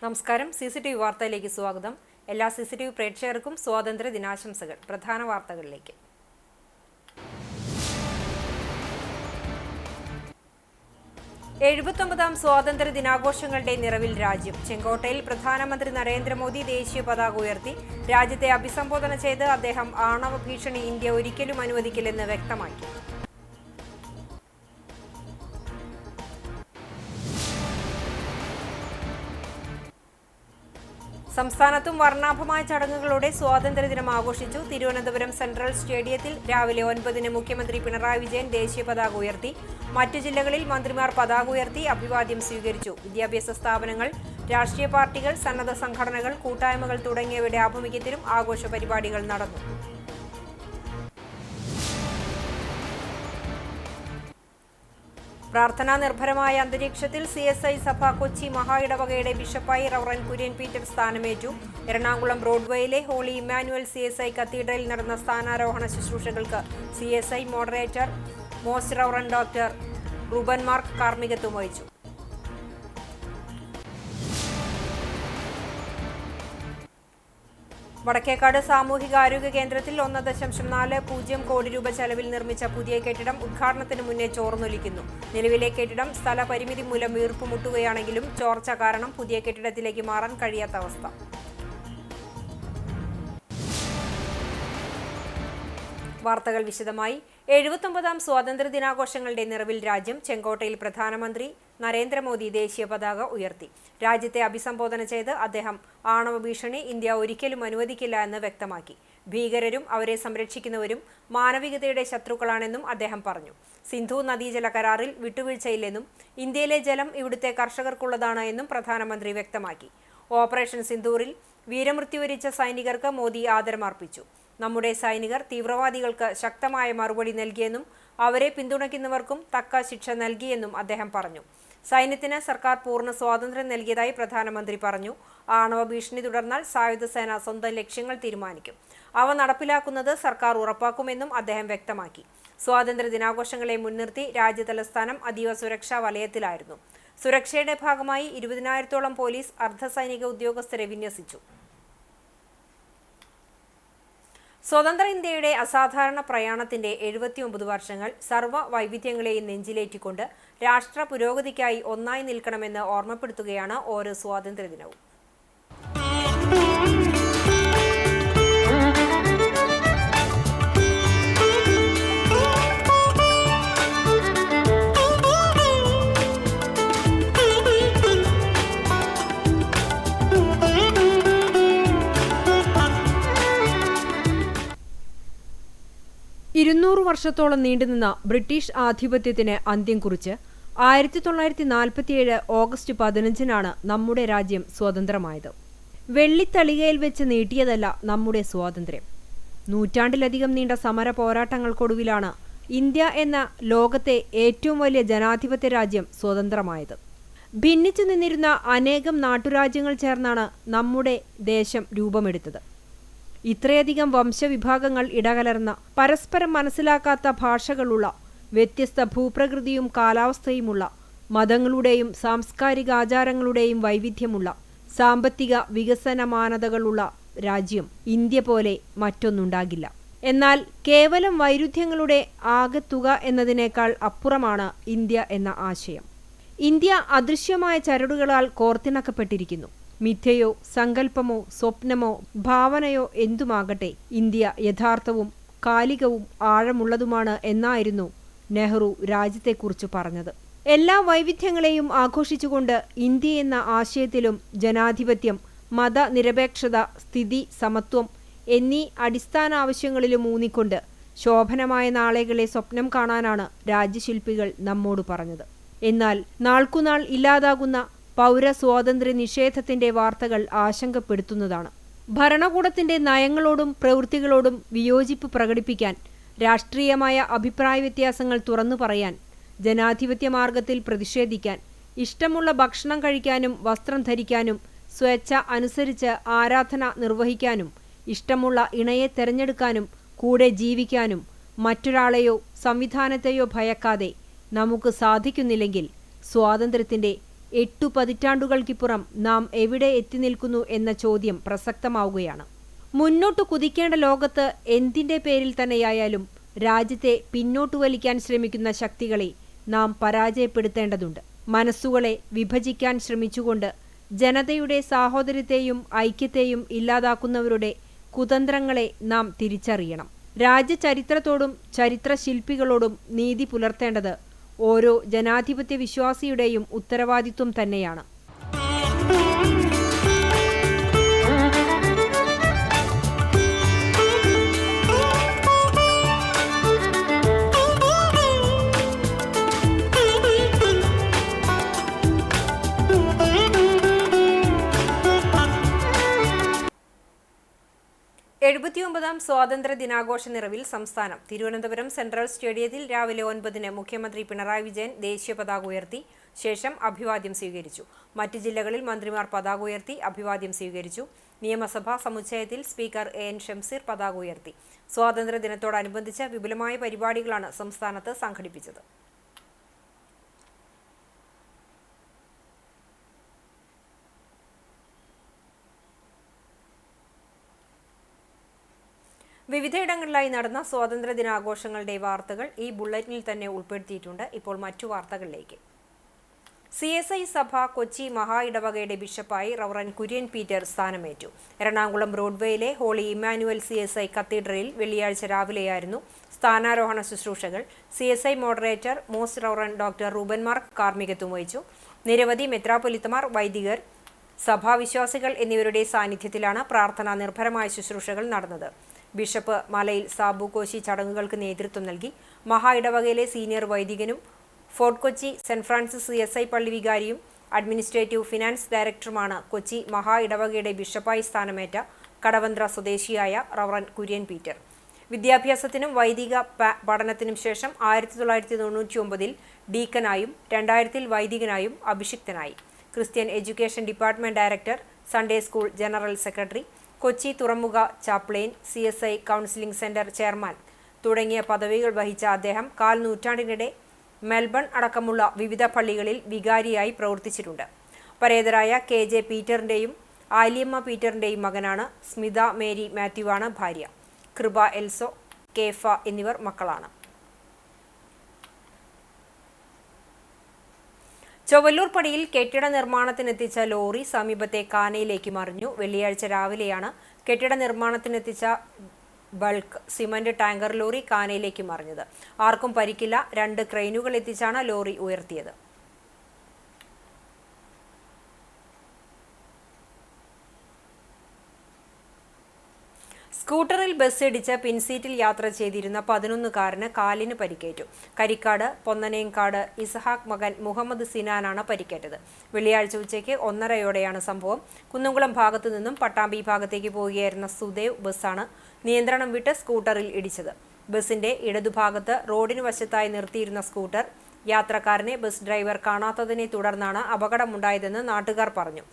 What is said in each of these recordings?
നമസ്കാരം. CCTV വാർത്തയിലേക്ക് സ്വാഗതം. എല്ലാ CCTV പ്രേക്ഷകർക്കും സ്വാതന്ത്ര്യ ദിനാശംസകൾ. പ്രധാന വാർത്തകളിലേക്ക്. 79ാം സ്വാതന്ത്ര്യ ദിനാഘോഷങ്ങളുടെ നിറവിൽ രാജ്യം. ചെങ്കോട്ടയിൽ പ്രധാനമന്ത്രി നരേന്ദ്രമോദി ദേശീയ പതാക ഉയർത്തി. രാജ്യത്തെ അഭിസംബോധന ചെയ്ത് അദ്ദേഹം ആണവ ഭീഷണി ഇന്ത്യ ഒരിക്കലും അനുവദിക്കില്ലെന്ന് വ്യക്തമാക്കി. സംസ്ഥാനത്തും വർണ്ണാഭമായ ചടങ്ങുകളോടെ സ്വാതന്ത്ര്യദിനം ആഘോഷിച്ചു. തിരുവനന്തപുരം സെൻട്രൽ സ്റ്റേഡിയത്തിൽ രാവിലെ 9-ന് മുഖ്യമന്ത്രി പിണറായി വിജയൻ ദേശീയ പതാക ഉയർത്തി. മറ്റു ജില്ലകളിൽ മന്ത്രിമാർ പതാക ഉയർത്തി അഭിവാദ്യം സ്വീകരിച്ചു. വിദ്യാഭ്യാസ സ്ഥാപനങ്ങൾ, രാഷ്ട്രീയ പാർട്ടികൾ, സന്നദ്ധ സംഘടനകൾ, കൂട്ടായ്മകൾ തുടങ്ങിയവയുടെ ആഭിമുഖ്യത്തിലും ആഘോഷ പരിപാടികൾ നടന്നു. പ്രാർത്ഥനാ നിർഭരമായ അന്തരീക്ഷത്തിൽ CSI സഭ കൊച്ചി മഹാ ഇടവകയുടെ ബിഷപ്പായി റവറൻ കുര്യൻ പീറ്റർ സ്ഥാനമേറ്റു. എറണാകുളം ബ്രോഡ്വേയിലെ ഹോളി ഇമ്മാനുവൽ CSI കത്തീഡ്രലിൽ നടന്ന സ്ഥാനാരോഹണ ശുശ്രൂഷകൾക്ക് CSI moderator most reverend doctor Reuben Mark കാർമ്മികത്വം വഹിച്ചു. വടക്കേക്കാട് സാമൂഹികാരോഗ്യ കേന്ദ്രത്തിൽ 1.40 കോടി രൂപ ചെലവിൽ നിർമ്മിച്ച പുതിയ കെട്ടിടം ഉദ്ഘാടനത്തിന് മുന്നേ ചോർന്നൊലിക്കുന്നു. നിലവിലെ കെട്ടിടം സ്ഥലപരിമിതി മൂലം വീർപ്പുമുട്ടുകയാണെങ്കിലും ചോർച്ച കാരണം പുതിയ കെട്ടിടത്തിലേക്ക് മാറാൻ കഴിയാത്ത അവസ്ഥ. വാർത്തകൾ വിശദമായി. 79ാം സ്വാതന്ത്ര്യ ദിനാഘോഷങ്ങളുടെ നിറവിൽ രാജ്യം. ചെങ്കോട്ടയിൽ പ്രധാനമന്ത്രി നരേന്ദ്രമോദി ദേശീയ പതാക ഉയർത്തി. രാജ്യത്തെ അഭിസംബോധന ചെയ്ത് അദ്ദേഹം ആണവ ഭീഷണി ഇന്ത്യ ഒരിക്കലും അനുവദിക്കില്ല എന്ന് വ്യക്തമാക്കി. ഭീകരരും അവരെ സംരക്ഷിക്കുന്നവരും മാനവികതയുടെ ശത്രുക്കളാണെന്നും അദ്ദേഹം പറഞ്ഞു. സിന്ധു നദീജല കരാറിൽ വിട്ടുവീഴ്ചയില്ലെന്നും ഇന്ത്യയിലെ ജലം ഇവിടുത്തെ കർഷകർക്കുള്ളതാണ് എന്നും പ്രധാനമന്ത്രി വ്യക്തമാക്കി. ഓപ്പറേഷൻ സിന്ദൂറിൽ വീരമൃത്യു വരിച്ച സൈനികർക്ക് മോദി ആദരമർപ്പിച്ചു. നമ്മുടെ സൈനികർ തീവ്രവാദികൾക്ക് ശക്തമായ മറുപടി നൽകിയെന്നും അവരെ പിന്തുണയ്ക്കുന്നവർക്കും തക്ക ശിക്ഷ നൽകിയെന്നും അദ്ദേഹം പറഞ്ഞു. സൈന്യത്തിന് സർക്കാർ പൂർണ്ണ സ്വാതന്ത്ര്യം നൽകിയതായി പ്രധാനമന്ത്രി പറഞ്ഞു. ആണവ ഭീഷണി തുടർന്നാൽ സായുധ സേന സ്വന്തം ലക്ഷ്യങ്ങൾ തീരുമാനിക്കും. അവ നടപ്പിലാക്കുന്നത് സർക്കാർ ഉറപ്പാക്കുമെന്നും അദ്ദേഹം വ്യക്തമാക്കി. സ്വാതന്ത്ര്യ ദിനാഘോഷങ്ങളെ മുൻനിർത്തി രാജ്യതലസ്ഥാനം അതീവ സുരക്ഷാ വലയത്തിലായിരുന്നു. സുരക്ഷയുടെ ഭാഗമായി 20,000-ഓളം പോലീസ്, അർദ്ധസൈനിക ഉദ്യോഗസ്ഥരെ വിന്യസിച്ചു. സ്വതന്ത്ര ഇന്ത്യയുടെ അസാധാരണ പ്രയാണത്തിന്റെ 79 വർഷങ്ങൾ സർവ്വ വൈവിധ്യങ്ങളെയും നെഞ്ചിലേറ്റിക്കൊണ്ട് രാഷ്ട്ര പുരോഗതിക്കായി ഒന്നായി നിൽക്കണമെന്ന് ഓർമ്മപ്പെടുത്തുകയാണ് ഓരോ സ്വാതന്ത്ര്യദിനവും. വർഷത്തോളം നീണ്ടുനിന്ന ബ്രിട്ടീഷ് ആധിപത്യത്തിന് അന്ത്യം കുറിച്ച് 1947 ഓഗസ്റ്റ് 15-നാണ് നമ്മുടെ രാജ്യം സ്വതന്ത്രമായത്. വെള്ളിത്തളികയിൽ വെച്ച് നീട്ടിയതല്ല നമ്മുടെ സ്വാതന്ത്ര്യം. നൂറ്റാണ്ടിലധികം നീണ്ട സമര പോരാട്ടങ്ങൾക്കൊടുവിലാണ് ഇന്ത്യ എന്ന ലോകത്തെ ഏറ്റവും വലിയ ജനാധിപത്യ രാജ്യം സ്വതന്ത്രമായത്. ഭിന്നിച്ചു നിന്നിരുന്ന അനേകം നാട്ടുരാജ്യങ്ങൾ ചേർന്നാണ് നമ്മുടെ ദേശം രൂപമെടുത്തത്. ഇത്രയധികം വംശവിഭാഗങ്ങൾ ഇടകലർന്ന, പരസ്പരം മനസ്സിലാക്കാത്ത ഭാഷകളുള്ള, വ്യത്യസ്ത ഭൂപ്രകൃതിയും കാലാവസ്ഥയുമുള്ള, മതങ്ങളുടെയും സാംസ്കാരിക ആചാരങ്ങളുടെയും വൈവിധ്യമുള്ള, സാമ്പത്തിക വികസന മാനതകളുള്ള രാജ്യം ഇന്ത്യ പോലെ മറ്റൊന്നുണ്ടാകില്ല. എന്നാൽ കേവലം വൈരുദ്ധ്യങ്ങളുടെ ആകെത്തുക എന്നതിനേക്കാൾ അപ്പുറമാണ് ഇന്ത്യ എന്ന ആശയം. ഇന്ത്യ അദൃശ്യമായ ചരടുകളാൽ കോർത്തിണക്കപ്പെട്ടിരിക്കുന്നു. മിഥ്യയോ സങ്കല്പമോ സ്വപ്നമോ ഭാവനയോ എന്തുമാകട്ടെ, ഇന്ത്യ യഥാർത്ഥവും കാലികവും ആഴമുള്ളതുമാണ് എന്നായിരുന്നു നെഹ്റു രാജ്യത്തെക്കുറിച്ച് പറഞ്ഞത്. എല്ലാ വൈവിധ്യങ്ങളെയും ആഘോഷിച്ചുകൊണ്ട് ഇന്ത്യ എന്ന ആശയത്തിലും ജനാധിപത്യം, മതനിരപേക്ഷത, സ്ഥിതി സമത്വം എന്നീ അടിസ്ഥാന ആവശ്യങ്ങളിലും ഊന്നിക്കൊണ്ട് ശോഭനമായ നാളെകളെ സ്വപ്നം കാണാനാണ് രാജ്യശില്പികൾ നമ്മോട് പറഞ്ഞത്. എന്നാൽ നാൾക്കുനാൾ ഇല്ലാതാകുന്ന പൗരസ്വാതന്ത്ര്യ നിഷേധത്തിന്റെ വാർത്തകൾ ആശങ്കപ്പെടുത്തുന്നതാണ്. ഭരണകൂടത്തിന്റെ നയങ്ങളോടും പ്രവൃത്തികളോടും വിയോജിപ്പ് പ്രകടിപ്പിക്കാൻ, രാഷ്ട്രീയമായ അഭിപ്രായ വ്യത്യാസങ്ങൾ തുറന്നു പറയാൻ, ജനാധിപത്യ മാർഗത്തിൽ പ്രതിഷേധിക്കാൻ, ഇഷ്ടമുള്ള ഭക്ഷണം കഴിക്കാനും വസ്ത്രം ധരിക്കാനും, സ്വേച്ഛ അനുസരിച്ച് ആരാധന നിർവഹിക്കാനും, ഇഷ്ടമുള്ള ഇണയെ തെരഞ്ഞെടുക്കാനും, കൂടെ ജീവിക്കാനും മറ്റൊരാളെയോ സംവിധാനത്തെയോ ഭയക്കാതെ നമുക്ക് സാധിക്കുന്നില്ലെങ്കിൽ സ്വാതന്ത്ര്യത്തിന്റെ 8 പതിറ്റാണ്ടുകൾക്കിപ്പുറം നാം എവിടെ എത്തി നിൽക്കുന്നു എന്ന ചോദ്യം പ്രസക്തമാവുകയാണ്. മുന്നോട്ടു കുതിക്കേണ്ട ലോകത്ത് എന്തിന്റെ പേരിൽ തന്നെയായാലും രാജ്യത്തെ പിന്നോട്ടു വലിക്കാൻ ശ്രമിക്കുന്ന ശക്തികളെ നാം പരാജയപ്പെടുത്തേണ്ടതുണ്ട്. മനസ്സുകളെ വിഭജിക്കാൻ ശ്രമിച്ചുകൊണ്ട് ജനതയുടെ സാഹോദര്യത്തെയും ഐക്യത്തെയും ഇല്ലാതാക്കുന്നവരുടെ കുതന്ത്രങ്ങളെ നാം തിരിച്ചറിയണം. രാജ്യചരിത്രത്തോടും ചരിത്രശില്പികളോടും നീതി പുലർത്തേണ്ടത് ഓരോ ജനാധിപത്യ വിശ്വാസിയുടെയും ഉത്തരവാദിത്വം തന്നെയാണ്. എഴുപത്തിയൊമ്പതാം സ്വാതന്ത്ര്യ ദിനാഘോഷ നിറവിൽ സംസ്ഥാനം. തിരുവനന്തപുരം സെൻട്രൽ സ്റ്റേഡിയത്തിൽ രാവിലെ 9-ന് മുഖ്യമന്ത്രി പിണറായി വിജയൻ ദേശീയ പതാക ഉയർത്തി ശേഷം അഭിവാദ്യം സ്വീകരിച്ചു. മറ്റ് ജില്ലകളിൽ മന്ത്രിമാർ പതാക ഉയർത്തി അഭിവാദ്യം സ്വീകരിച്ചു. നിയമസഭാ സമുച്ചയത്തിൽ സ്പീക്കർ എൻ ഷംസീർ പതാക ഉയർത്തി. സ്വാതന്ത്ര്യ ദിനത്തോടനുബന്ധിച്ച് വിപുലമായ പരിപാടികളാണ് സംസ്ഥാനത്ത് സംഘടിപ്പിച്ചത്. വിവിധയിടങ്ങളിലായി നടന്ന സ്വാതന്ത്ര്യ ദിനാഘോഷങ്ങളുടെ വാർത്തകൾ ഈ ബുള്ളറ്റിനിൽ തന്നെ ഉൾപ്പെടുത്തിയിട്ടുണ്ട്. ഇപ്പോൾ മറ്റു വാർത്തകളിലേക്ക്. CSI സഭ കൊച്ചി മഹാ ഇടവകയുടെ ബിഷപ്പായി റവറൻ കുര്യൻ പീറ്റർ സ്ഥാനമേറ്റു. എറണാകുളം ബ്രോഡ്വേയിലെ ഹോളി ഇമ്മാനുവൽ CSI കത്തീഡ്രലിൽ വെള്ളിയാഴ്ച രാവിലെയായിരുന്നു സ്ഥാനാരോഹണ ശുശ്രൂഷകൾ. CSI moderator most reverend doctor Reuben Mark കാർമ്മികത്വം വഹിച്ചു. നിരവധി മെത്രാപ്പൊലിത്തമാർ, വൈദികർ, സഭാവിശ്വാസികൾ എന്നിവരുടെ സാന്നിധ്യത്തിലാണ് പ്രാർത്ഥനാ നിർഭരമായ ശുശ്രൂഷകൾ നടന്നത്. ബിഷപ്പ് മലയിൽ സാബു കോശി ചടങ്ങുകൾക്ക് നേതൃത്വം നൽകി. മഹാ ഇടവകയിലെ സീനിയർ വൈദികനും Fort Kochi Saint Francis CSI പള്ളി വികാരിയും അഡ്മിനിസ്ട്രേറ്റീവ് ഫിനാൻസ് ഡയറക്ടറുമാണ് കൊച്ചി മഹാ ഇടവകയുടെ ബിഷപ്പായി സ്ഥാനമേറ്റ കടവന്ത്ര സ്വദേശിയായ റവറൻ കുര്യൻ പീറ്റർ. വിദ്യാഭ്യാസത്തിനും വൈദിക പഠനത്തിനും ശേഷം 1999 ഡീക്കനായും 2000 വൈദികനായും അഭിഷിക്തനായി. Christian education department director, Sunday school general secretary, Kochi തുറമുഖ chaplain, CSI counselling centre chairman തുടങ്ങിയ പദവികൾ വഹിച്ച അദ്ദേഹം 1/4 നൂറ്റാണ്ടിനിടെ മെൽബൺ അടക്കമുള്ള വിവിധ പള്ളികളിൽ വികാരിയായി പ്രവർത്തിച്ചിട്ടുണ്ട്. പരേതരായ KJ പീറ്ററിന്റെയും ആലിയമ്മ പീറ്ററിന്റെയും മകനാണ്. സ്മിത മേരി മാത്യുവാണ് ഭാര്യ. കൃപ എൽസോ, കേഫ എന്നിവർ മക്കളാണ്. ചൊവ്വല്ലൂർ പടിയിൽ കെട്ടിട നിർമ്മാണത്തിനെത്തിച്ച ലോറി സമീപത്തെ കാനയിലേക്ക് മറിഞ്ഞു. വെള്ളിയാഴ്ച രാവിലെയാണ് കെട്ടിട നിർമ്മാണത്തിനെത്തിച്ച ബൾക്ക് സിമന്റ് ടാങ്കർ ലോറി കാനയിലേക്ക് മറിഞ്ഞത്. ആർക്കും പരിക്കില്ല. 2 ക്രെയിനുകൾ എത്തിച്ചാണ് ലോറി ഉയർത്തിയത്. സ്കൂട്ടറിൽ ബസ്സിടിച്ച് പിൻസീറ്റിൽ യാത്ര ചെയ്തിരുന്ന 11-കാരന് കാലിന് പരിക്കേറ്റു. കരിക്കാട് പൊന്നനേങ്കാട് ഇസഹാക്ക് മകൻ മുഹമ്മദ് സിനാനാണ് പരിക്കേറ്റത്. വെള്ളിയാഴ്ച ഉച്ചയ്ക്ക് 1:30-യോടെയാണ് സംഭവം. കുന്നംകുളം ഭാഗത്തു നിന്നും പട്ടാമ്പി ഭാഗത്തേക്ക് പോവുകയായിരുന്ന സുദേവ് ബസ്സാണ് നിയന്ത്രണം വിട്ട് സ്കൂട്ടറിൽ ഇടിച്ചത്. ബസിന്റെ ഇടതുഭാഗത്ത് റോഡിനു വശത്തായി നിർത്തിയിരുന്ന സ്കൂട്ടർ യാത്രക്കാരനെ ബസ് ഡ്രൈവർ കാണാത്തതിനെ തുടർന്നാണ് അപകടമുണ്ടായതെന്ന് നാട്ടുകാർ പറഞ്ഞു.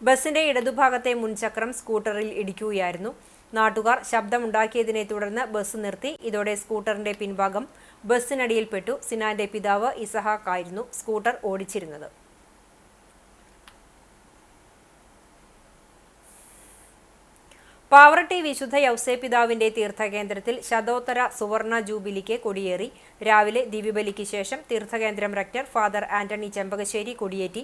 ബസിന്റെ ഇടതുഭാഗത്തെ മുൻചക്രം സ്കൂട്ടറിൽ ഇടിക്കുകയായിരുന്നു. നാട്ടുകാർ ശബ്ദമുണ്ടാക്കിയതിനെ തുടർന്ന് ബസ് നിർത്തി. ഇതോടെ സ്കൂട്ടറിന്റെ പിൻഭാഗം ബസ്സിനടിയിൽപ്പെട്ടു. സിനാന്റെ പിതാവ് ഇസഹാക്ക് ആയിരുന്നു സ്കൂട്ടർ ഓടിച്ചിരുന്നത്. പാവറട്ടി വിശുദ്ധ യൗസേപ്പിതാവിന്റെ തീർത്ഥകേന്ദ്രത്തിൽ ശതോത്തര സുവർണ ജൂബിലിക്ക് കൊടിയേറി. രാവിലെ ദിവ്യബലിക്ക് ശേഷം തീർത്ഥകേന്ദ്രം റെക്ടർ ഫാദർ ആന്റണി ചെമ്പകശ്ശേരി കൊടിയേറ്റി.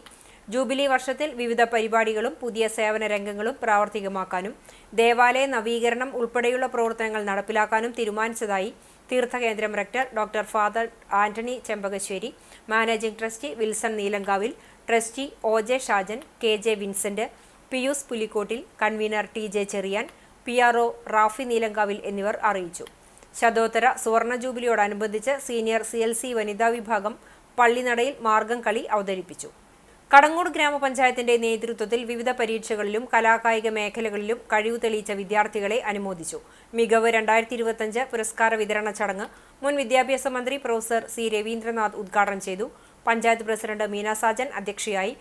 ജൂബിലി വർഷത്തിൽ വിവിധ പരിപാടികളും പുതിയ സേവന രംഗങ്ങളും പ്രാവർത്തികമാക്കാനും ദേവാലയ നവീകരണം ഉൾപ്പെടെയുള്ള പ്രവർത്തനങ്ങൾ നടപ്പിലാക്കാനും തീരുമാനിച്ചതായി തീർത്ഥകേന്ദ്രം rector doctor father Antony Chempakassery, managing trustee Wilson Neelankavil, trustee OJ Shajan, KJ Vincent, Pius Pulikkottil, convener TJ Cherian, PRO Rafi Neelankavil എന്നിവർ അറിയിച്ചു. ശതോത്തര സുവർണ ജൂബിലിയോടനുബന്ധിച്ച് സീനിയർ CLC വനിതാ വിഭാഗം പള്ളിനടയിൽ മാർഗം കളി അവതരിപ്പിച്ചു. കടങ്ങോട് ഗ്രാമപഞ്ചായത്തിന്റെ നേതൃത്വത്തിൽ വിവിധ പരീക്ഷകളിലും കലാകായിക മേഖലകളിലും കഴിവ് തെളിയിച്ച വിദ്യാർത്ഥികളെ അനുമോദിച്ചു. മികവ് 2025 പുരസ്കാര വിതരണ ചടങ്ങ് മുൻ വിദ്യാഭ്യാസ മന്ത്രി പ്രൊഫസർ C രവീന്ദ്രനാഥ് ഉദ്ഘാടനം ചെയ്തു. പഞ്ചായത്ത് പ്രസിഡന്റ് മീന സാജൻ അധ്യക്ഷയായി.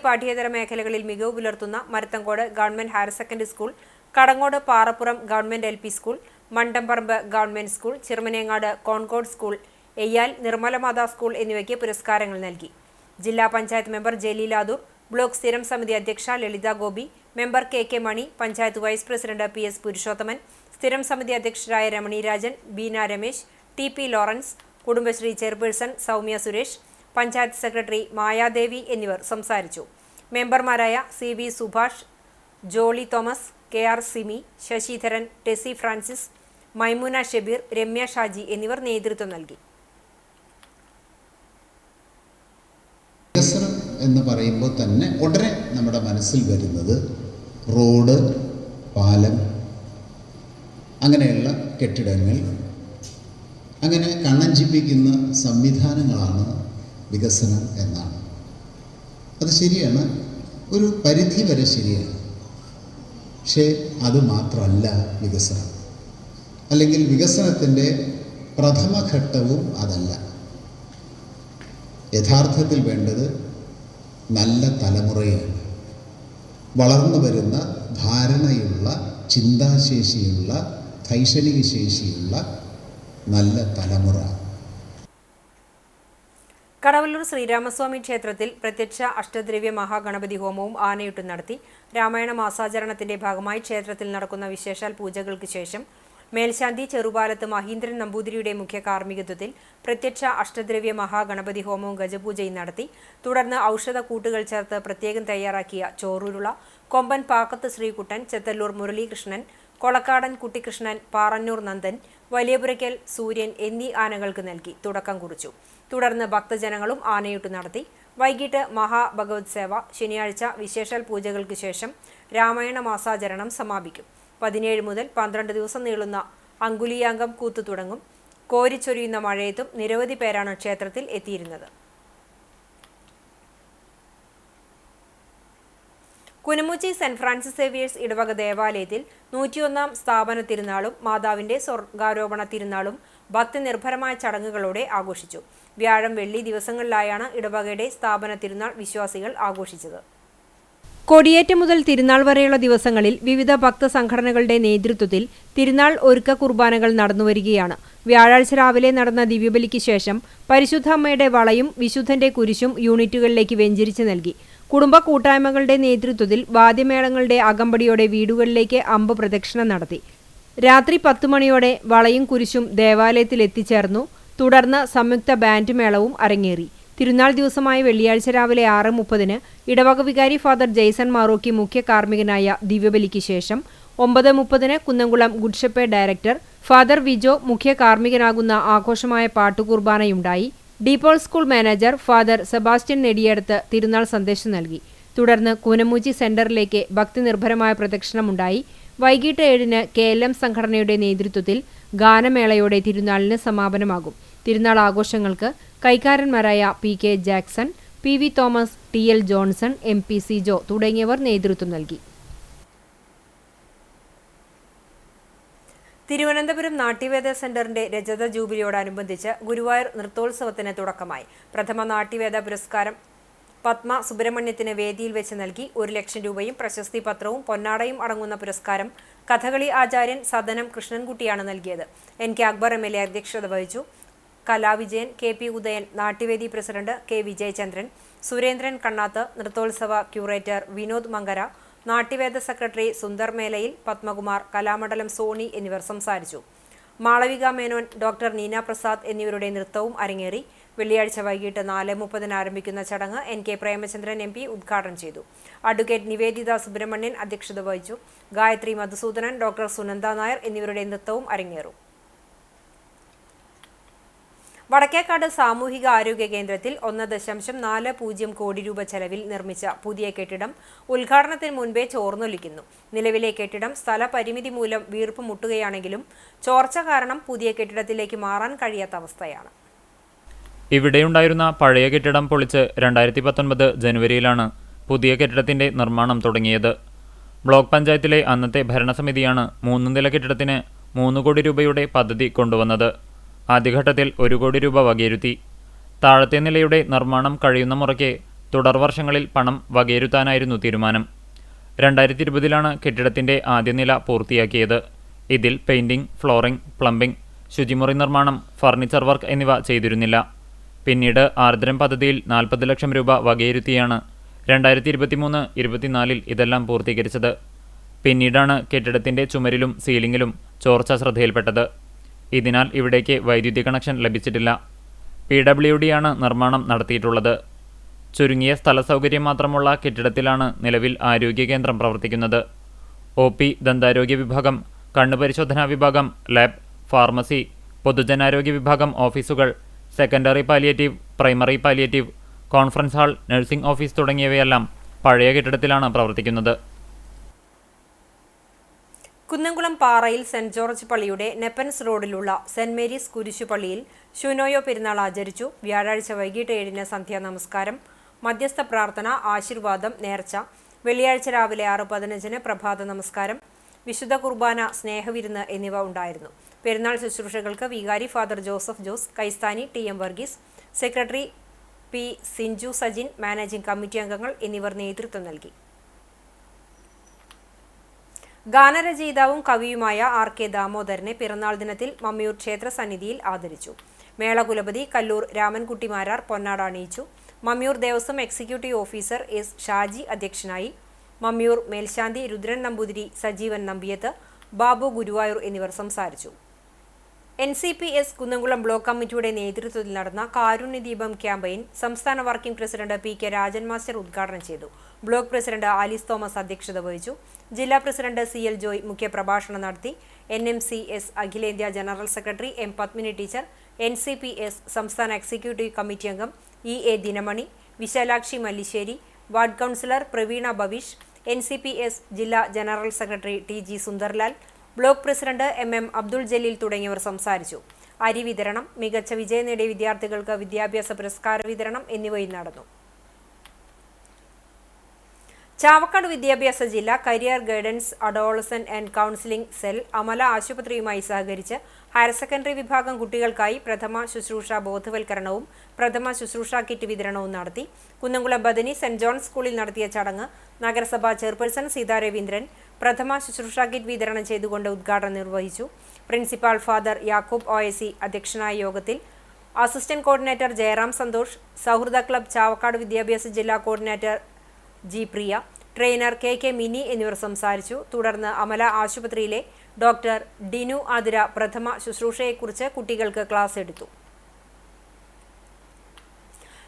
പാഠ്യേതര മേഖലകളിൽ മികവ് പുലർത്തുന്ന Marathamkode government higher secondary school, Kadangode Parappuram government LP school, Mandamparambu government school, Chiramanengad Concord school, Eyyal Nirmalamatha school എന്നിവയ്ക്ക് പുരസ്കാരങ്ങൾ നൽകി. ജില്ലാ പഞ്ചായത്ത് മെമ്പർ ജലീലാദൂർ, ബ്ലോക്ക് സ്ഥിരം സമിതി അധ്യക്ഷ Lalitha Gopi, member K Mani, panchayat vice president PS Purushothaman, സ്ഥിരം സമിതി അധ്യക്ഷരായ Ramani Rajan, Beena Ramesh, TP Lawrence, Kudumbashree chairperson Soumya Suresh, panchayat secretary Mayadevi എന്നിവർ സംസാരിച്ചു. മെമ്പർമാരായ CV Subhash, Jolly Thomas, KR Simi, Sasidharan, Tessy Francis, Maimuna Shabeer, Ramya Shaji എന്നിവർ നേതൃത്വം നൽകി. വികസനം എന്ന് പറയുമ്പോൾ തന്നെ ഉടനെ നമ്മുടെ മനസ്സിൽ വരുന്നത് റോഡ്, പാലം, അങ്ങനെയുള്ള കെട്ടിടങ്ങൾ, അങ്ങനെ കണ്ണഞ്ചിപ്പിക്കുന്ന സംവിധാനങ്ങളാണ് വികസനം എന്നാണ്. അത് ശരിയാണ്, ഒരു പരിധി വരെ ശരിയാണ്. പക്ഷേ അത് മാത്രമല്ല വികസനം, അല്ലെങ്കിൽ വികസനത്തിൻ്റെ പ്രഥമഘട്ടവും അതല്ല. യഥാർത്ഥത്തിൽ വേണ്ടത് നല്ല തലമുറയാണ്, വളർന്നു വരുന്ന ധാരണയുള്ള, ചിന്താശേഷിയുള്ള, ധൈഷണിക ശേഷിയുള്ള നല്ല തലമുറ. കടവല്ലൂർ ശ്രീരാമസ്വാമി ക്ഷേത്രത്തിൽ പ്രത്യക്ഷ അഷ്ടദ്രവ്യ മഹാഗണപതി ഹോമവും ആനയൂട്ടും നടത്തി. രാമായണ മാസാചരണത്തിന്റെ ഭാഗമായി ക്ഷേത്രത്തിൽ നടക്കുന്ന വിശേഷാൽ പൂജകൾക്ക് ശേഷം മേൽശാന്തി ചെറുപാലത്ത് മഹീന്ദ്രൻ നമ്പൂതിരിയുടെ മുഖ്യ കാർമ്മികത്വത്തിൽ പ്രത്യക്ഷ അഷ്ടദ്രവ്യ മഹാഗണപതി ഹോമവും ഗജപൂജയും നടത്തി. തുടർന്ന് ഔഷധക്കൂട്ടുകൾ ചേർത്ത് പ്രത്യേകം തയ്യാറാക്കിയ ചോറൂരുള, കൊമ്പൻ പാക്കത്ത് ശ്രീകുട്ടൻ, ചെത്തല്ലൂർ മുരളീകൃഷ്ണൻ, കൊളക്കാടൻ കുട്ടിക്കൃഷ്ണൻ, പാറന്നൂർ നന്ദൻ, വലിയപുരയ്ക്കൽ സൂര്യൻ എന്നീ ആനകൾക്ക് നൽകി തുടക്കം കുറിച്ചു. തുടർന്ന് ഭക്തജനങ്ങളും ആനയൂട്ട് നടത്തി. വൈകിട്ട് മഹാഭഗവത് സേവ, ശനിയാഴ്ച വിശേഷാൽ പൂജകൾക്ക് ശേഷം രാമായണ മാസാചരണം സമാപിക്കും. 17 മുതൽ 12 ദിവസം നീളുന്ന അങ്കുലിയാങ്കം കൂത്തു തുടങ്ങും. കോരിച്ചൊരിയുന്ന മഴയത്തും നിരവധി പേരാണ് ക്ഷേത്രത്തിൽ എത്തിയിരുന്നത്. കുനമുച്ചി സെന്റ് ഫ്രാൻസിസ് സേവിയേഴ്സ് ഇടവക ദേവാലയത്തിൽ 101-ാം സ്ഥാപന തിരുനാളും മാതാവിന്റെ സ്വർഗാരോപണ തിരുനാളും ഭക്തിനിർഭരമായ ചടങ്ങുകളോടെ ആഘോഷിച്ചു. വ്യാഴം, വെള്ളി ദിവസങ്ങളിലായാണ് ഇടവകയുടെ സ്ഥാപന തിരുനാൾ വിശ്വാസികൾ ആഘോഷിച്ചത്. കൊടിയേറ്റ് മുതൽ തിരുനാൾ വരെയുള്ള ദിവസങ്ങളിൽ വിവിധ ഭക്തസംഘടനകളുടെ നേതൃത്വത്തിൽ തിരുനാൾ ഒരുക്ക കുർബാനകൾ നടന്നുവരികയാണ്. വ്യാഴാഴ്ച രാവിലെ നടന്ന ദിവ്യബലിക്ക് ശേഷം പരിശുദ്ധ അമ്മയുടെ വളയും വിശുദ്ധന്റെ കുരിശും യൂണിറ്റുകളിലേക്ക് വെഞ്ചരിച്ച് നൽകി. കുടുംബ കൂട്ടായ്മകളുടെ നേതൃത്വത്തിൽ വാദ്യമേളങ്ങളുടെ അകമ്പടിയോടെ വീടുകളിലേക്ക് അമ്പ് പ്രദക്ഷിണം നടത്തി. രാത്രി 10 മണിയോടെ വളയും കുരിശും ദേവാലയത്തിൽ എത്തിച്ചേർന്നു. തുടർന്ന് സംയുക്ത ബാൻഡ് മേളവും അരങ്ങേറി. തിരുനാൾ ദിവസമായ വെള്ളിയാഴ്ച രാവിലെ 6:30 ഇടവക വികാരി ഫാദർ ജെയ്സൺ മാറോക്കി മുഖ്യ കാർമ്മികനായ ദിവ്യബലിക്ക് ശേഷം 9:30 Kunnamkulam Good Shepherd director father Vijo മുഖ്യ കാർമ്മികനാകുന്ന ആഘോഷമായ പാട്ടുകുർബാനയുണ്ടായി. DePaul school manager father Sebastian Nediyadath തിരുനാൾ സന്ദേശം നൽകി. തുടർന്ന് കൂനമുച്ചി സെന്ററിലേക്ക് ഭക്തിനിർഭരമായ പ്രദക്ഷിണമുണ്ടായി. വൈകിട്ട് 7 KLM സംഘടനയുടെ നേതൃത്വത്തിൽ ഗാനമേളയോടെ തിരുനാളിന് സമാപനമാകും. തിരുനാൾ ആഘോഷങ്ങൾക്ക് കൈക്കാരന്മാരായ PK Jackson, PV Thomas, TL Johnson, MP Sijo തുടങ്ങിയവർ നേതൃത്വം നൽകി. തിരുവനന്തപുരം നാട്യവേദ സെന്ററിന്റെ രജത ജൂബിലിയോടനുബന്ധിച്ച് ഗുരുവായൂർ നൃത്തോത്സവത്തിന് തുടക്കമായി. പ്രഥമ നാട്യവേദ പുരസ്കാരം പത്മ സുബ്രഹ്മണ്യത്തിന് വേദിയിൽ വെച്ച് നൽകി. 1 ലക്ഷം രൂപയും പ്രശസ്തി പത്രവും പൊന്നാടയും അടങ്ങുന്ന പുരസ്കാരം കഥകളി ആചാര്യൻ സദനം കൃഷ്ണൻകുട്ടിയാണ് നൽകിയത്. NK അക്ബർ MLA അധ്യക്ഷത വഹിച്ചു. Kalavijayan, KP Udayan, Natyavedi president K Vijayachandran, Surendran Kannath, നൃത്തോത്സവ ക്യൂറേറ്റർ വിനോദ് മങ്കര, നാട്യവേദ സെക്രട്ടറി സുന്ദർ മേലയിൽ, പത്മകുമാർ, കലാമണ്ഡലം സോണി എന്നിവർ സംസാരിച്ചു. മാളവിക മേനോൻ, ഡോക്ടർ നീന പ്രസാദ് എന്നിവരുടെ നൃത്തവും അരങ്ങേറി. വെള്ളിയാഴ്ച വൈകിട്ട് 4:30 ആരംഭിക്കുന്ന ചടങ്ങ് NK പ്രേമചന്ദ്രൻ MP ഉദ്ഘാടനം ചെയ്തു. അഡ്വക്കേറ്റ് നിവേദിത സുബ്രഹ്മണ്യൻ അധ്യക്ഷത വഹിച്ചു. ഗായത്രി മധുസൂദനൻ, ഡോക്ടർ സുനന്ദ നായർ എന്നിവരുടെ നൃത്തവും അരങ്ങേറും. വടക്കേക്കാട് സാമൂഹിക ആരോഗ്യ കേന്ദ്രത്തിൽ 1.40 കോടി രൂപ ചെലവിൽ നിർമ്മിച്ച പുതിയ കെട്ടിടം ഉദ്ഘാടനത്തിന് മുൻപേ ചോർന്നൊലിക്കുന്നു. നിലവിലെ കെട്ടിടം സ്ഥലപരിമിതി മൂലം വീർപ്പ് മുട്ടുകയാണെങ്കിലും ചോർച്ച കാരണം പുതിയ കെട്ടിടത്തിലേക്ക് മാറാൻ കഴിയാത്ത അവസ്ഥയാണ്. ഇവിടെയുണ്ടായിരുന്ന പഴയ കെട്ടിടം പൊളിച്ച് 2019 ജനുവരിയിലാണ് പുതിയ കെട്ടിടത്തിന്റെ നിർമ്മാണം തുടങ്ങിയത്. ബ്ലോക്ക് പഞ്ചായത്തിലെ അന്നത്തെ ഭരണസമിതിയാണ് 3 നില കെട്ടിടത്തിന് 3 കോടി രൂപയുടെ പദ്ധതി കൊണ്ടുവന്നത്. ആദ്യഘട്ടത്തിൽ 1 കോടി രൂപ വകയിരുത്തി. താഴത്തെ നിലയുടെ നിർമ്മാണം കഴിയുന്ന മുറയ്ക്ക് തുടർ വർഷങ്ങളിൽ പണം വകയിരുത്താനായിരുന്നു തീരുമാനം. 2020 കെട്ടിടത്തിന്റെ ആദ്യ നില പൂർത്തിയാക്കിയത്. ഇതിൽ പെയിന്റിംഗ്, ഫ്ലോറിംഗ്, പ്ലംബിംഗ്, ശുചിമുറി നിർമ്മാണം, ഫർണിച്ചർ വർക്ക് എന്നിവ ചെയ്തിരുന്നില്ല. പിന്നീട് ആർദ്രം പദ്ധതിയിൽ 40 ലക്ഷം രൂപ വകയിരുത്തിയാണ് 2023-24 ഇതെല്ലാം പൂർത്തീകരിച്ചത്. പിന്നീടാണ് കെട്ടിടത്തിന്റെ ചുമരിലും സീലിംഗിലും ചോർച്ച ശ്രദ്ധയിൽപ്പെട്ടത്. ഇതിനാൽ ഇവിടേക്ക് വൈദ്യുതി കണക്ഷൻ ലഭിച്ചിട്ടില്ല. PWD ആണ് നിർമ്മാണം നടത്തിയിട്ടുള്ളത്. ചുരുങ്ങിയ സ്ഥലസൗകര്യം മാത്രമുള്ള കെട്ടിടത്തിലാണ് നിലവിൽ ആരോഗ്യ കേന്ദ്രം പ്രവർത്തിക്കുന്നത്. OP, ദന്താരോഗ്യ വിഭാഗം, കണ്ണുപരിശോധനാ വിഭാഗം, ലാബ്, ഫാർമസി, പൊതുജനാരോഗ്യ വിഭാഗം ഓഫീസുകൾ, secondary palliative, primary palliative, conference hall, nursing office തുടങ്ങിയവയെല്ലാം പഴയ കെട്ടിടത്തിലാണ് പ്രവർത്തിക്കുന്നത്. കുന്നംകുളം പാറയിൽ സെന്റ് ജോർജ് പള്ളിയുടെ നെപ്പൻസ് റോഡിലുള്ള സെന്റ് മേരീസ് കുരിശുപള്ളിയിൽ ശൂനോയോ പെരുന്നാൾ ആചരിച്ചു. വ്യാഴാഴ്ച വൈകിട്ട് 7-ന് സന്ധ്യാ നമസ്കാരം, മധ്യസ്ഥ പ്രാർത്ഥന, ആശീർവാദം, നേർച്ച. വെള്ളിയാഴ്ച രാവിലെ 6:15-ന് പ്രഭാത നമസ്കാരം, വിശുദ്ധ കുർബാന, സ്നേഹവിരുന്ന് എന്നിവ ഉണ്ടായിരുന്നു. പെരുന്നാൾ ശുശ്രൂഷകൾക്ക് വികാരി ഫാദർ ജോസഫ് ജോസ്, കൈസ്ഥാനി TM Varghese, secretary P Sinchu Sajin, managing committee അംഗങ്ങൾ എന്നിവർ നേതൃത്വം നൽകി. ഗാനരചയിതാവും കവിയുമായ RK ദാമോദരനെ പിറന്നാൾ ദിനത്തിൽ മമ്മിയൂർ ക്ഷേത്ര സന്നിധിയിൽ ആദരിച്ചു. മേളകുലപതി കല്ലൂർ രാമൻകുട്ടിമാരാർ പൊന്നാട അണിയിച്ചു. Mammiyur Devaswom executive officer S Shaji അധ്യക്ഷനായി. മമ്മിയൂർ മേൽശാന്തി രുദ്രൻ നമ്പൂതിരി, സജീവൻ നമ്പിയത്ത്, ബാബു ഗുരുവായൂർ എന്നിവർ സംസാരിച്ചു. NCPS കുന്നംകുളം ബ്ലോക്ക് കമ്മിറ്റിയുടെ നേതൃത്വത്തിൽ നടന്ന കാരുണ്യദീപം ക്യാമ്പയിൻ സംസ്ഥാന working president PK Rajan master ഉദ്ഘാടനം ചെയ്തു. ബ്ലോക്ക് പ്രസിഡന്റ് ആലിസ് തോമസ് അധ്യക്ഷത വഹിച്ചു. ജില്ലാ പ്രസിഡന്റ് CL ജോയ് മുഖ്യപ്രഭാഷണം നടത്തി. NMCS അഖിലേന്ത്യാ general secretary M Padmini teacher, NCPS സംസ്ഥാന എക്സിക്യൂട്ടീവ് കമ്മിറ്റി അംഗം EA Dinamani, Vishalakshi Mallissery, ward councillor Praveena Bhavish, NCPS ജില്ലാ general secretary TG Sundarlal, block president MM Abdul Jaleel തുടങ്ങിയവർ സംസാരിച്ചു. അരി വിതരണം, മികച്ച വിജയം നേടിയ വിദ്യാർത്ഥികൾക്ക് വിദ്യാഭ്യാസ പുരസ്കാര വിതരണം എന്നിവയും നടന്നു. ചാവക്കാട് വിദ്യാഭ്യാസ ജില്ലാ career guidance adolescent and counselling cell Amala ആശുപത്രിയുമായി സഹകരിച്ച് ഹയർ സെക്കൻഡറി വിഭാഗം കുട്ടികൾക്കായി പ്രഥമ ശുശ്രൂഷ ബോധവൽക്കരണവും പ്രഥമ ശുശ്രൂഷ കിറ്റ് വിതരണവും നടത്തി. കുന്നംകുളം ബദനി സെന്റ് ജോൺസ് സ്കൂളിൽ നടത്തിയ ചടങ്ങ് നഗരസഭാ ചെയർപേഴ്സൺ സീതാ രവീന്ദ്രൻ പ്രഥമ ശുശ്രൂഷ കിറ്റ് വിതരണം ചെയ്തുകൊണ്ട് ഉദ്ഘാടനം നിർവഹിച്ചു. പ്രിൻസിപ്പാൾ ഫാദർ യാക്കൂബ് OSC അധ്യക്ഷനായ യോഗത്തിൽ അസിസ്റ്റന്റ് കോർഡിനേറ്റർ ജയറാം സന്തോഷ്, സൗഹൃദ ക്ലബ് ചാവക്കാട് വിദ്യാഭ്യാസ ജില്ലാ കോർഡിനേറ്റർ G പ്രിയ, ട്രെയിനർ KK മിനി എന്നിവർ സംസാരിച്ചു. തുടർന്ന് അമല ആശുപത്രിയിലെ ഡോക്ടർ ഡിനു ആതിര പ്രഥമ ശുശ്രൂഷയെക്കുറിച്ച് കുട്ടികൾക്ക് ക്ലാസ് എടുത്തു.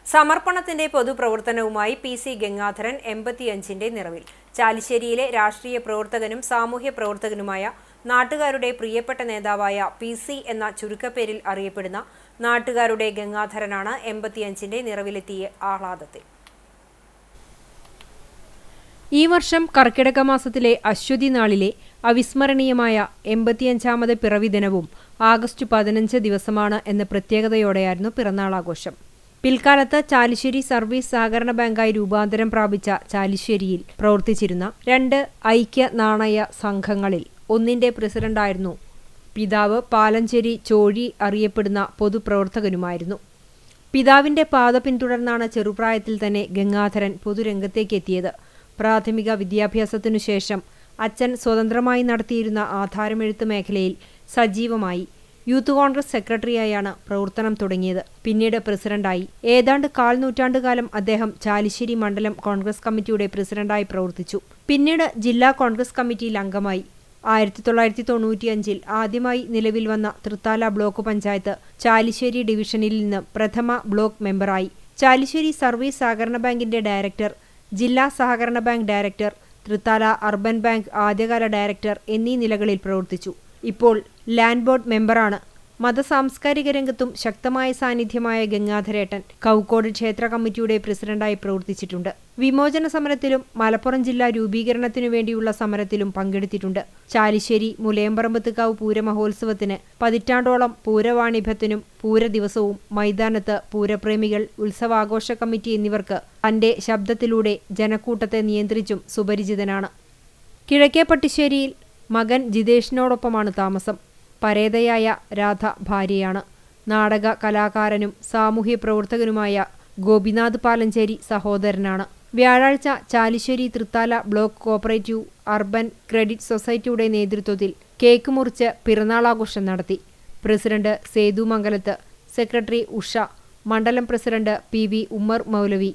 സമർപ്പണത്തിന്റെ പൊതുപ്രവർത്തനവുമായി PC ഗംഗാധരൻ 85-ന്റെ നിറവിൽ. ചാലിശ്ശേരിയിലെ രാഷ്ട്രീയ പ്രവർത്തകനും സാമൂഹ്യ പ്രവർത്തകനുമായ നാട്ടുകാരുടെ പ്രിയപ്പെട്ട നേതാവായ PC എന്ന ചുരുക്കപ്പേരിൽ അറിയപ്പെടുന്ന നാട്ടുകാരുടെ ഗംഗാധരനാണ് 85-ന്റെ നിറവിലെത്തിയ ആഹ്ലാദത്തിൽ. ഈ വർഷം കർക്കിടക മാസത്തിലെ അശ്വതി നാളിലെ അവിസ്മരണീയമായ 85ാമത് പിറവി ദിനവും ആഗസ്റ്റ് 15 ദിവസമാണ് എന്ന പ്രത്യേകതയോടെയായിരുന്നു പിറന്നാളാഘോഷം. പിൽക്കാലത്ത് ചാലിശ്ശേരി സർവീസ് സഹകരണ ബാങ്കായി രൂപാന്തരം പ്രാപിച്ച ചാലിശ്ശേരിയിൽ പ്രവർത്തിച്ചിരുന്ന 2 ഐക്യ നാണയ സംഘങ്ങളിൽ ഒന്നിന്റെ പ്രസിഡന്റായിരുന്നു പിതാവ്. പാലഞ്ചേരി ചോഴി അറിയപ്പെടുന്ന പൊതുപ്രവർത്തകനുമായിരുന്നു. പിതാവിന്റെ പാത പിന്തുടർന്നാണ് ചെറുപ്രായത്തിൽ തന്നെ ഗംഗാധരൻ പൊതുരംഗത്തേക്കെത്തിയത്. പ്രാഥമിക വിദ്യാഭ്യാസത്തിനു ശേഷം അച്ഛൻ സ്വതന്ത്രമായി നടത്തിയിരുന്ന ആധാരമെഴുത്ത് മേഖലയിൽ സജീവമായി. യൂത്ത് കോൺഗ്രസ് സെക്രട്ടറിയായാണ് പ്രവർത്തനം തുടങ്ങിയത്. പിന്നീട് പ്രസിഡന്റായി. ഏതാണ്ട് 1/4 നൂറ്റാണ്ടുകാലം അദ്ദേഹം ചാലിശ്ശേരി മണ്ഡലം കോൺഗ്രസ് കമ്മിറ്റിയുടെ പ്രസിഡന്റായി പ്രവർത്തിച്ചു. പിന്നീട് ജില്ലാ കോൺഗ്രസ് കമ്മിറ്റിയിൽ അംഗമായി. 1995-ൽ ആദ്യമായി നിലവിൽ വന്ന തൃത്താല ബ്ലോക്ക് പഞ്ചായത്ത് ചാലിശ്ശേരി ഡിവിഷനിൽ നിന്ന് പ്രഥമ ബ്ലോക്ക് മെമ്പറായി. ചാലിശ്ശേരി സർവീസ് സഹകരണ ബാങ്കിന്റെ ഡയറക്ടർ, ജില്ലാ സഹകരണ bank director, Thrithala urban bank ആദ്യകാല ഡയറക്ടർ എന്നീ നിലകളിൽ പ്രവർത്തിച്ചു. ഇപ്പോൾ ലാൻഡ് ബോർഡ് മെമ്പറാണ്. മതസാംസ്കാരിക രംഗത്തും ശക്തമായ സാന്നിധ്യമായ ഗംഗാധരേട്ടൻ കൗക്കോട് ക്ഷേത്ര കമ്മിറ്റിയുടെ പ്രസിഡന്റായി പ്രവർത്തിച്ചിട്ടുണ്ട്. വിമോചന സമരത്തിലും മലപ്പുറം ജില്ലാ രൂപീകരണത്തിനു വേണ്ടിയുള്ള സമരത്തിലും പങ്കെടുത്തിട്ടുണ്ട്. ചാലിശ്ശേരി മുലയമ്പറമ്പത്തുകാവ് പൂരമഹോത്സവത്തിന് പതിറ്റാണ്ടോളം പൂരവാണിഭത്തിനും പൂരദിവസവും മൈതാനത്ത് പൂരപ്രേമികൾ, ഉത്സവാഘോഷ കമ്മിറ്റി എന്നിവർക്ക് തന്റെ ശബ്ദത്തിലൂടെ ജനക്കൂട്ടത്തെ നിയന്ത്രിച്ചും സുപരിചിതനാണ്. കിഴക്കേ പട്ടിശ്ശേരിയിൽ മകൻ ജിതേഷിനോടൊപ്പമാണ് താമസം. പരേതയായ രാധ ഭാര്യയാണ്. നാടക കലാകാരനും സാമൂഹ്യ പ്രവർത്തകനുമായ ഗോപിനാഥ് പാലഞ്ചേരി സഹോദരനാണ്. വ്യാഴാഴ്ച Chalissery Thrithala block cooperative urban credit സൊസൈറ്റിയുടെ നേതൃത്വത്തിൽ കേക്ക് മുറിച്ച് പിറന്നാളാഘോഷം നടത്തി. പ്രസിഡന്റ് സേതു മംഗലത്ത്, സെക്രട്ടറി ഉഷ, മണ്ഡലം president PV Ummer Moulavi,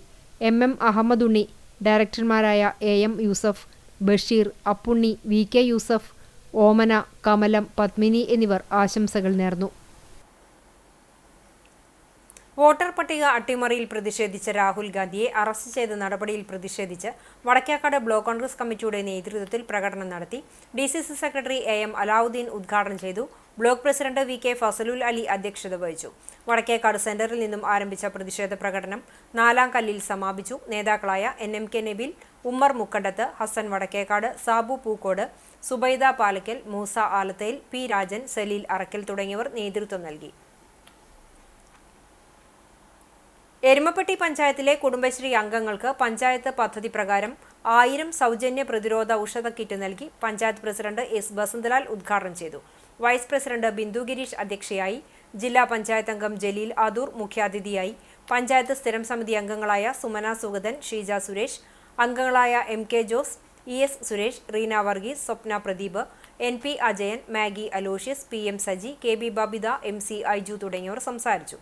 MM Ahammedunni, ഡയറക്ടർമാരായ AM യൂസഫ്, ബഷീർ, അപ്പുണ്ണി, VK യൂസഫ്, ഓമന, കമലം, പത്മിനി എന്നിവർ ആശംസകൾ നേർന്നു. വോട്ടർ പട്ടിക അട്ടിമറിയിൽ പ്രതിഷേധിച്ച രാഹുൽ ഗാന്ധിയെ അറസ്റ്റ് ചെയ്ത നടപടിയിൽ പ്രതിഷേധിച്ച് വടക്കേക്കാട് ബ്ലോക്ക് കോൺഗ്രസ് കമ്മിറ്റിയുടെ നേതൃത്വത്തിൽ പ്രകടനം നടത്തി. DCC സെക്രട്ടറി AM അലാവുദ്ദീൻ ഉദ്ഘാടനം ചെയ്തു. Block president VK Fazalul Ali അധ്യക്ഷത വഹിച്ചു. വടക്കേക്കാട് സെന്ററിൽ നിന്നും ആരംഭിച്ച പ്രതിഷേധ പ്രകടനം നാലാം കല്ലിൽ സമാപിച്ചു. നേതാക്കളായ NMK നബീൽ, ഉമ്മർ മുക്കണ്ടത്ത്, ഹസൻ വടക്കേക്കാട്, സാബു പൂക്കോട്, സുബൈദ പാലക്കൽ, മൂസ ആലത്തയിൽ, P രാജൻ, സലീൽ അറക്കൽ തുടങ്ങിയവർ നേതൃത്വം നൽകി. എരുമപ്പെട്ടി പഞ്ചായത്തിലെ കുടുംബശ്രീ അംഗങ്ങൾക്ക് പഞ്ചായത്ത് പദ്ധതി പ്രകാരം 1000 സൗജന്യ പ്രതിരോധ ഔഷധ കിറ്റ് നൽകി. പഞ്ചായത്ത് പ്രസിഡന്റ് S ബസന്തലാൽ ഉദ്ഘാടനം ചെയ്തു. വൈസ് പ്രസിഡന്റ് ബിന്ദു ഗിരീഷ് അധ്യക്ഷയായി. ജില്ലാ പഞ്ചായത്ത് അംഗം ജലീൽ ആദൂർ മുഖ്യാതിഥിയായി. പഞ്ചായത്ത് സ്ഥിരം സമിതി അംഗങ്ങളായ സുമന സുഗതൻ, ഷീജ സുരേഷ്, അംഗങ്ങളായ MK Jose, ES Suresh, Reena Varghese, Swapna Pradeep, NP Ajayan, Maggie Aloysius, PM Saji, KB Babitha, MC Aiju തുടങ്ങിയവർ സംസാരിച്ചു.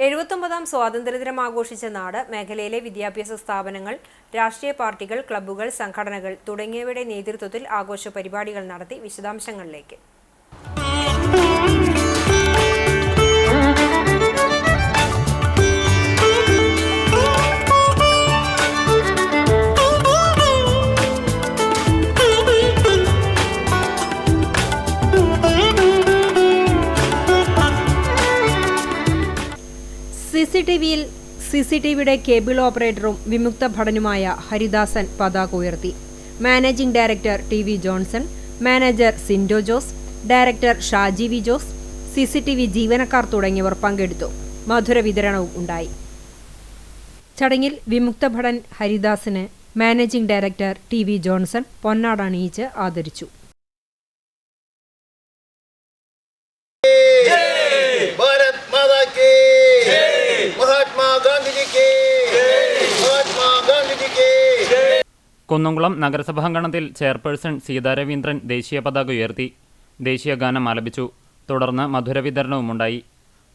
79ാം സ്വാതന്ത്ര്യദിനം ആഘോഷിച്ച നാട് മേഖലയിലെ വിദ്യാഭ്യാസ സ്ഥാപനങ്ങൾ, രാഷ്ട്രീയ പാർട്ടികൾ, ക്ലബ്ബുകൾ, സംഘടനകൾ തുടങ്ങിയവയുടെ നേതൃത്വത്തിൽ ആഘോഷ പരിപാടികൾ നടത്തി. വിശദാംശങ്ങളിലേക്ക്. CCTVയുടെ കേബിൾ ഓപ്പറേറ്ററും വിമുക്ത ഭടനുമായ ഹരിദാസൻ പതാക ഉയർത്തി. Managing director TV Johnson, manager Sindo Jose, director Shaji V Jose, CCTV ജീവനക്കാർ തുടങ്ങിയവർ പങ്കെടുത്തു. മധുര വിതരണവും ഉണ്ടായി. ചടങ്ങിൽ വിമുക്ത ഭടൻ ഹരിദാസിന് മാനേജിംഗ് ഡയറക്ടർ TV ജോൺസൺ പൊന്നാട അണിയിച്ച് ആദരിച്ചു. കുന്നംകുളം നഗരസഭാംഗണത്തിൽ ചെയർപേഴ്സൺ സീതാ രവീന്ദ്രൻ ദേശീയ പതാക ഉയർത്തി. ദേശീയ ഗാനം ആലപിച്ചു. തുടർന്ന് മധുര വിതരണവുമുണ്ടായി.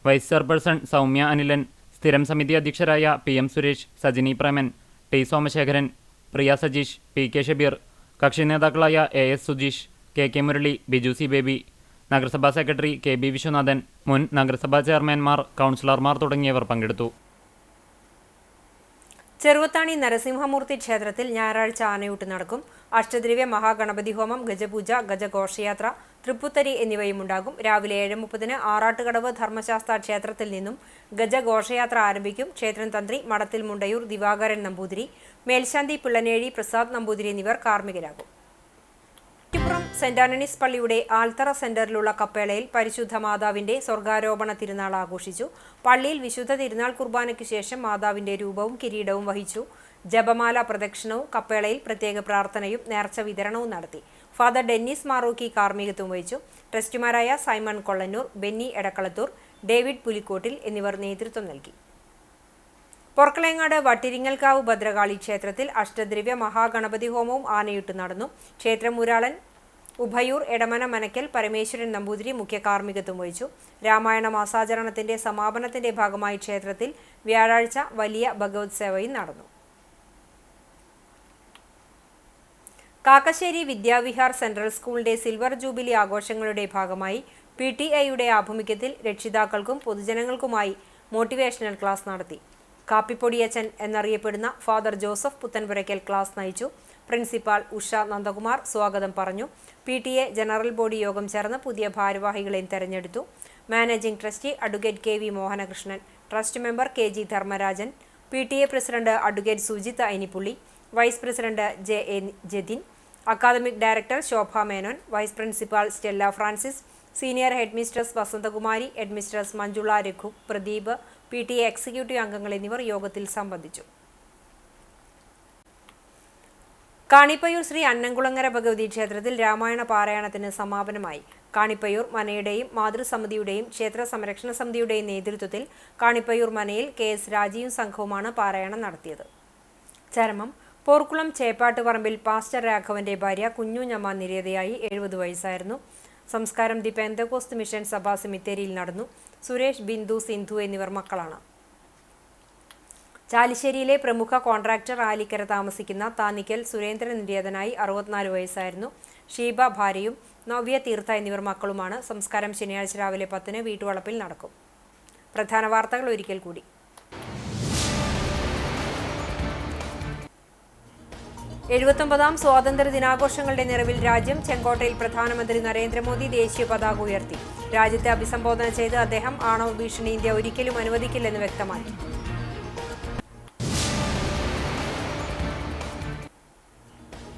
വൈസ് ചെയർപേഴ്സൺ സൗമ്യ അനിലൻ, സ്ഥിരം സമിതി അധ്യക്ഷരായ PM സുരേഷ്, സജിനി പ്രേമൻ, T സോമശേഖരൻ, പ്രിയ സജീഷ്, PK ഷബീർ, കക്ഷി നേതാക്കളായ AS Sujeesh, KK Murali, Biju C baby, നഗരസഭാ സെക്രട്ടറി KB വിശ്വനാഥൻ, മുൻ നഗരസഭാ ചെയർമാൻമാർ, കൗൺസിലർമാർ തുടങ്ങിയവർ പങ്കെടുത്തു. ചെറുവത്താണി നരസിംഹമൂർത്തി ക്ഷേത്രത്തിൽ ഞായറാഴ്ച ആനയൂട്ട് നടക്കും. അഷ്ടദ്രവ്യ മഹാഗണപതി ഹോമം, ഗജപൂജ, ഗജഘോഷയാത്ര, തൃപ്പുത്തരി എന്നിവയുമുണ്ടാകും. രാവിലെ 7:30 ആറാട്ടുകടവ് ധർമ്മശാസ്ത്ര ക്ഷേത്രത്തിൽ നിന്നും ഗജഘോഷയാത്ര ആരംഭിക്കും. ക്ഷേത്രം തന്ത്രി മടത്തിൽ മുണ്ടയൂർ ദിവാകരൻ നമ്പൂതിരി, മേൽശാന്തി പിള്ളനേഴി പ്രസാദ് നമ്പൂതിരി എന്നിവർ കാർമ്മികരാകും. കുറ്റിപ്പുറം സെന്റ് ആന്റണീസ് പള്ളിയുടെ ആൽത്തറ സെന്ററിലുള്ള കപ്പേളയിൽ പരിശുദ്ധ മാതാവിന്റെ സ്വർഗാരോപണ തിരുനാൾ ആഘോഷിച്ചു. പള്ളിയിൽ വിശുദ്ധ തിരുനാൾ കുർബാനയ്ക്ക് ശേഷം മാതാവിന്റെ രൂപവും കിരീടവും വഹിച്ചു. ജപമാല പ്രദക്ഷിണവും കപ്പേളയിൽ പ്രത്യേക പ്രാർത്ഥനയും നേർച്ച വിതരണവും നടത്തി. ഫാദർ ഡെന്നിസ് മാറൂക്കി കാർമ്മികത്വം വഹിച്ചു. ട്രസ്റ്റിമാരായ സൈമൺ കൊള്ളന്നൂർ, ബെന്നി എടക്കളത്തൂർ, ഡേവിഡ് പുലിക്കോട്ടിൽ എന്നിവർ നേതൃത്വം നൽകി. പൊർക്കളങ്ങാട് വട്ടിരിങ്ങൽക്കാവ് ഭദ്രകാളി ക്ഷേത്രത്തിൽ അഷ്ടദ്രവ്യ മഹാഗണപതി ഹോമവും ആനയൂട്ട് നടന്നു. ക്ഷേത്രമൂരാളൻ ഉഭയൂർ എടമന മനക്കൽ പരമേശ്വരൻ നമ്പൂതിരി മുഖ്യ കാർമ്മികത്വം വഹിച്ചു. രാമായണ മാസാചരണത്തിന്റെ സമാപനത്തിന്റെ ഭാഗമായി ക്ഷേത്രത്തിൽ വ്യാഴാഴ്ച വലിയ ഭഗവത് സേവയും നടന്നു. കാക്കശ്ശേരി വിദ്യാവിഹാർ സെൻട്രൽ സ്കൂളിന്റെ സിൽവർ ജൂബിലി ആഘോഷങ്ങളുടെ ഭാഗമായി PTIയുടെ ആഭിമുഖ്യത്തിൽ രക്ഷിതാക്കൾക്കും പൊതുജനങ്ങൾക്കുമായി മോട്ടിവേഷണൽ ക്ലാസ് നടത്തി. കാപ്പിപ്പൊടിയച്ചൻ എന്നറിയപ്പെടുന്ന ഫാദർ ജോസഫ് പുത്തൻപുരയ്ക്കൽ ക്ലാസ് നയിച്ചു. പ്രിൻസിപ്പാൾ ഉഷ നന്ദകുമാർ സ്വാഗതം പറഞ്ഞു. PTA ജനറൽ ബോഡി യോഗം ചേർന്ന് പുതിയ ഭാരവാഹികളെ തെരഞ്ഞെടുത്തു. Managing trustee advocate KV Mohanakrishnan, trust member KG Dharmarajan, PTA president advocate Sujith Ainippully, vice president JA Jathin, academic director Shobha Menon, vice principal Stella Francis, senior headmistress Vasanthakumari, headmistress Manjula Raghu, Pradeep, PTA executive അംഗങ്ങൾ എന്നിവർ യോഗത്തിൽ സംബന്ധിച്ചു. കാണിപ്പയ്യൂർ ശ്രീ അന്നംകുളങ്ങര ഭഗവതി ക്ഷേത്രത്തിൽ രാമായണ പാരായണത്തിന് സമാപനമായി. കാണിപ്പയ്യൂർ മനയുടെയും മാതൃസമിതിയുടെയും ക്ഷേത്ര സംരക്ഷണ സമിതിയുടെയും നേതൃത്വത്തിൽ കാണിപ്പയ്യൂർ മനയിൽ KS രാജീവും സംഘവുമാണ് പാരായണം നടത്തിയത്. ചരമം പോർക്കുളം ചേപ്പാട്ട് പറമ്പിൽ പാസ്റ്റർ രാഘവന്റെ ഭാര്യ കുഞ്ഞുഞ്ഞമ്മ നിര്യാതയായി. 70 വയസ്സായിരുന്നു. സംസ്കാരം ദി പെന്തക്കോസ്ത് മിഷൻ സഭാ സെമിത്തേരിയിൽ നടന്നു. സുരേഷ്, ബിന്ദു, സിന്ധു എന്നിവർ മക്കളാണ്. ചാലിശ്ശേരിയിലെ പ്രമുഖ കോൺട്രാക്ടർ ആലിക്കര താമസിക്കുന്ന താന്നിക്കൽ സുരേന്ദ്രൻ നിര്യാതനായി 64 വയസ്സായിരുന്നു. ഷീബ ഭാര്യയും നവ്യ തീർത്ഥ എന്നിവർ മക്കളുമാണ്. സംസ്കാരം ശനിയാഴ്ച രാവിലെ 10-ന് വീട്ടുവളപ്പിൽ നടക്കും. പ്രധാന വാർത്തകൾ ഒരിക്കൽ കൂടി. 79ാം സ്വാതന്ത്ര്യ ദിനാഘോഷങ്ങളുടെ നിറവിൽ രാജ്യം. ചെങ്കോട്ടയിൽ പ്രധാനമന്ത്രി നരേന്ദ്രമോദി ദേശീയ പതാക ഉയർത്തി. രാജ്യത്തെ അഭിസംബോധന ചെയ്ത് അദ്ദേഹം ആണവ ഭീഷണി ഇന്ത്യ ഒരിക്കലും അനുവദിക്കില്ലെന്ന് വ്യക്തമാക്കി.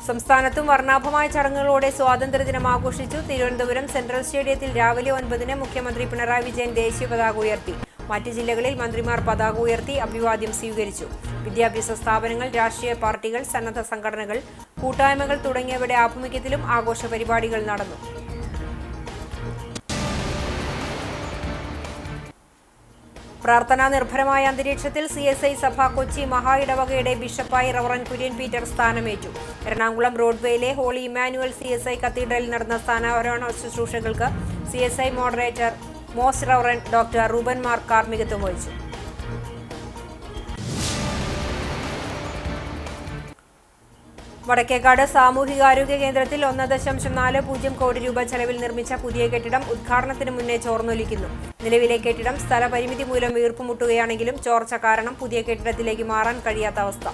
സംസ്ഥാനത്തും വർണ്ണാഭമായ ചടങ്ങുകളോടെ സ്വാതന്ത്ര്യദിനം ആഘോഷിച്ചു. തിരുവനന്തപുരം സെൻട്രൽ സ്റ്റേഡിയത്തിൽ രാവിലെ 9-ന് മുഖ്യമന്ത്രി പിണറായി വിജയൻ ദേശീയ പതാക ഉയർത്തി. മറ്റ് ജില്ലകളിൽ മന്ത്രിമാർ പതാക ഉയർത്തി അഭിവാദ്യം സ്വീകരിച്ചു. വിദ്യാഭ്യാസ സ്ഥാപനങ്ങൾ, രാഷ്ട്രീയ പാർട്ടികൾ, സന്നദ്ധ സംഘടനകൾ, കൂട്ടായ്മകൾ തുടങ്ങിയവയുടെ ആഭിമുഖ്യത്തിലും ആഘോഷ പരിപാടികൾ നടന്നു. പ്രാർത്ഥനാ നിർഭരമായ അന്തരീക്ഷത്തിൽ CSI സഭ കൊച്ചി മഹാ ഇടവകയുടെ ബിഷപ്പായി റവറൻ കുര്യൻ പീറ്റർ സ്ഥാനമേറ്റു. എറണാകുളം റോഡ്വേയിലെ ഹോളി ഇമ്മാനുവൽ CSI കത്തീഡ്രലിൽ നടന്ന സ്ഥാനാരോഹണ ശുശ്രൂഷകൾക്ക് CSI moderator most reverend doctor Reuben മാർ കാർമ്മികത്വം വഹിച്ചു. വടക്കേക്കാട് സാമൂഹികാരോഗ്യ കേന്ദ്രത്തിൽ 1.40 കോടി രൂപ ചെലവിൽ നിർമ്മിച്ച പുതിയ കെട്ടിടം ഉദ്ഘാടനത്തിന് മുന്നേ ചോർന്നൊലിക്കുന്നു. നിലവിലെ കെട്ടിടം സ്ഥലപരിമിതി മൂലം വീർപ്പുമുട്ടുകയാണെങ്കിലും ചോർച്ച കാരണം പുതിയ കെട്ടിടത്തിലേക്ക് മാറാൻ കഴിയാത്ത അവസ്ഥ.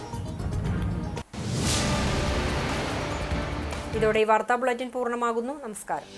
ഇതോടെ ഈ വാർത്താ ബുള്ളറ്റിൻ പൂർണ്ണമാകുന്നു. നമസ്കാരം.